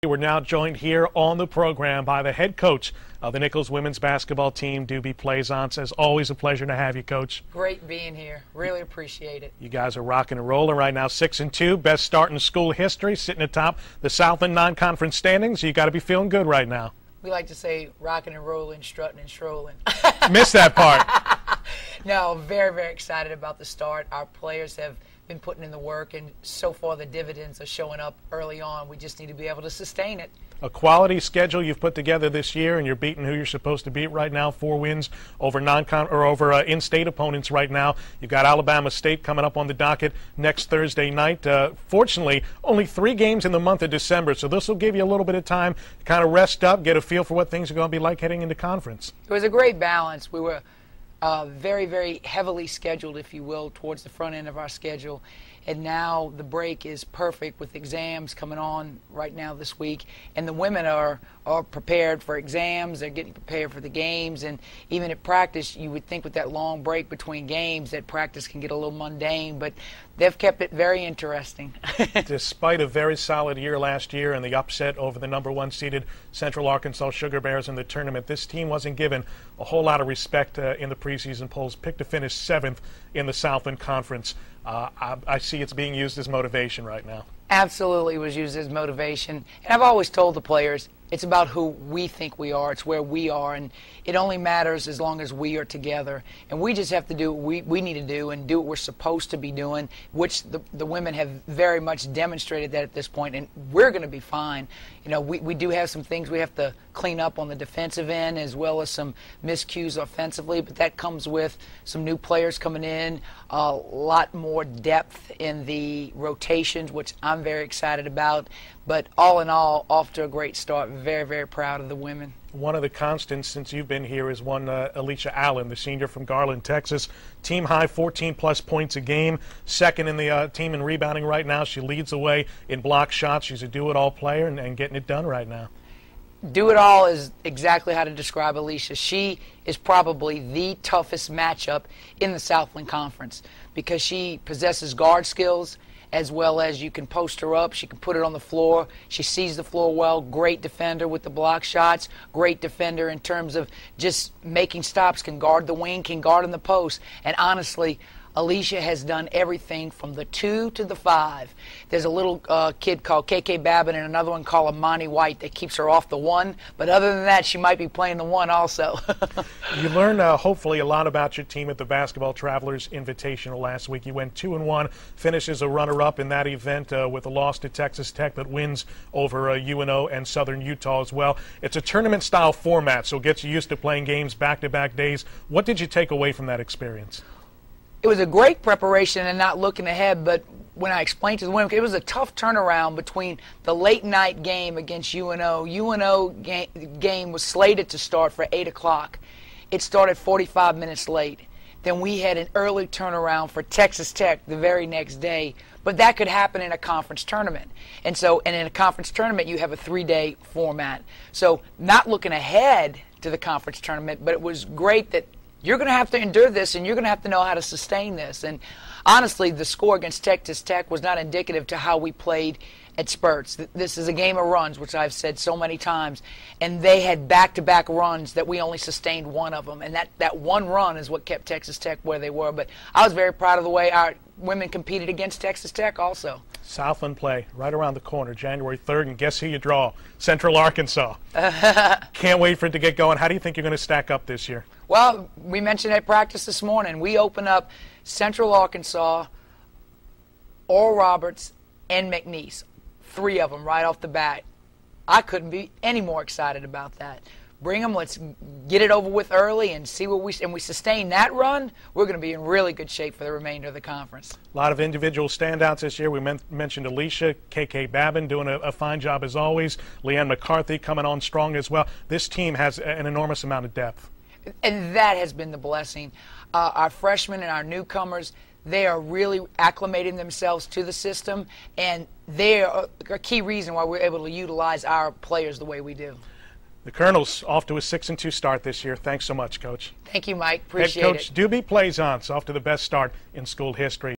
We're now joined here on the program by the head coach of the Nicholls women's basketball team, WBB Plaisance. As always, a pleasure to have you, Coach. Great being here. Really appreciate it. You guys are rocking and rolling right now. 6-2, best start in school history, sitting atop the Southland non-conference standings. You got to be feeling good right now. We like to say rocking and rolling, strutting and strolling. Missed that part. No, very, very excited about the start. Our players have been putting in the work, and so far the dividends are showing up early on. We just need to be able to sustain it. A quality schedule you've put together this year, and you're beating who you're supposed to beat right now. 4 wins over in-state opponents right now. You've got Alabama State coming up on the docket next Thursday night. Fortunately, only 3 games in the month of December, so this will give you a little bit of time to kind of rest up, get a feel for what things are going to be like heading into conference. It was a great balance. We were very, very heavily scheduled, if you will, towards the front end of our schedule. And now the break is perfect with exams coming on right now this week. And the women are prepared for exams. They're getting prepared for the games. And even at practice, you would think with that long break between games that practice can get a little mundane. But they've kept it very interesting. Despite a very solid year last year and the upset over the #1 seeded Central Arkansas Sugar Bears in the tournament, this team wasn't given a whole lot of respect in the preseason polls. Picked to finish 7th in the Southland Conference. I see it's being used as motivation right now. Absolutely was used as motivation. And I've always told the players, it's about who we think we are. It's where we are. And it only matters as long as we are together. And we just have to do what we need to do and do what we're supposed to be doing, which the women have very much demonstrated that at this point. And we're going to be fine. You know, we do have some things we have to clean up on the defensive end as well as some miscues offensively. But that comes with some new players coming in, a lot more depth in the rotations, which I'm very excited about. But all in all, off to a great start. Very, very proud of the women. One of the constants since you've been here is one Alicia Allen, the senior from Garland, Texas. Team high 14-plus points a game. Second in the team in rebounding right now. She leads the way in block shots. She's a do-it-all player and getting it done right now. Do-it-all is exactly how to describe Alicia. She is probably the toughest matchup in the Southland Conference because she possesses guard skills, as well as you can post her up. She can put it on the floor. She sees the floor well. Great defender with the block shots. Great defender in terms of just making stops. Can guard the wing, can guard in the post. And honestly, Alicia has done everything from the 2 to the 5. There's a little kid called KK Babin and another one called Amani White that keeps her off the 1. But other than that, she might be playing the 1 also. You learned hopefully a lot about your team at the Basketball Travelers Invitational last week. You went 2-1, finishes a runner-up in that event with a loss to Texas Tech, but wins over UNO and Southern Utah as well. It's a tournament-style format, so it gets you used to playing games back-to-back days. What did you take away from that experience? It was a great preparation and not looking ahead, but when I explained to the women, it was a tough turnaround between the late night game against UNO. UNO game was slated to start for 8 o'clock. It started 45 minutes late. Then we had an early turnaround for Texas Tech the very next day, but that could happen in a conference tournament. And in a conference tournament, you have a 3-day format. So not looking ahead to the conference tournament, but it was great that you're going to have to endure this, and you're going to have to know how to sustain this. And honestly, the score against Texas Tech was not indicative to how we played at spurts. This is a game of runs, which I've said so many times. And they had back-to-back runs that we only sustained one of them. And that one run is what kept Texas Tech where they were. But I was very proud of the way our women competed against Texas Tech also. Southland play right around the corner, January 3rd, and guess who you draw? Central Arkansas. Can't wait for it to get going. How do you think you're going to stack up this year? Well, we mentioned at practice this morning, we open up Central Arkansas, Oral Roberts, and McNeese. 3 of them right off the bat. I couldn't be any more excited about that. Bring them, let's get it over with early and see what we sustain that run, we're going to be in really good shape for the remainder of the conference. A lot of individual standouts this year. We mentioned Alicia, KK Babin doing a fine job as always. Leanne McCarthy coming on strong as well. This team has an enormous amount of depth. And that has been the blessing. Our freshmen and our newcomers, they are really acclimating themselves to the system, and they are a key reason why we're able to utilize our players the way we do. The Colonels off to a 6-2 start this year. Thanks so much, Coach. Thank you, Mike. Appreciate it. Head Coach WBB Plaisance off to the best start in school history.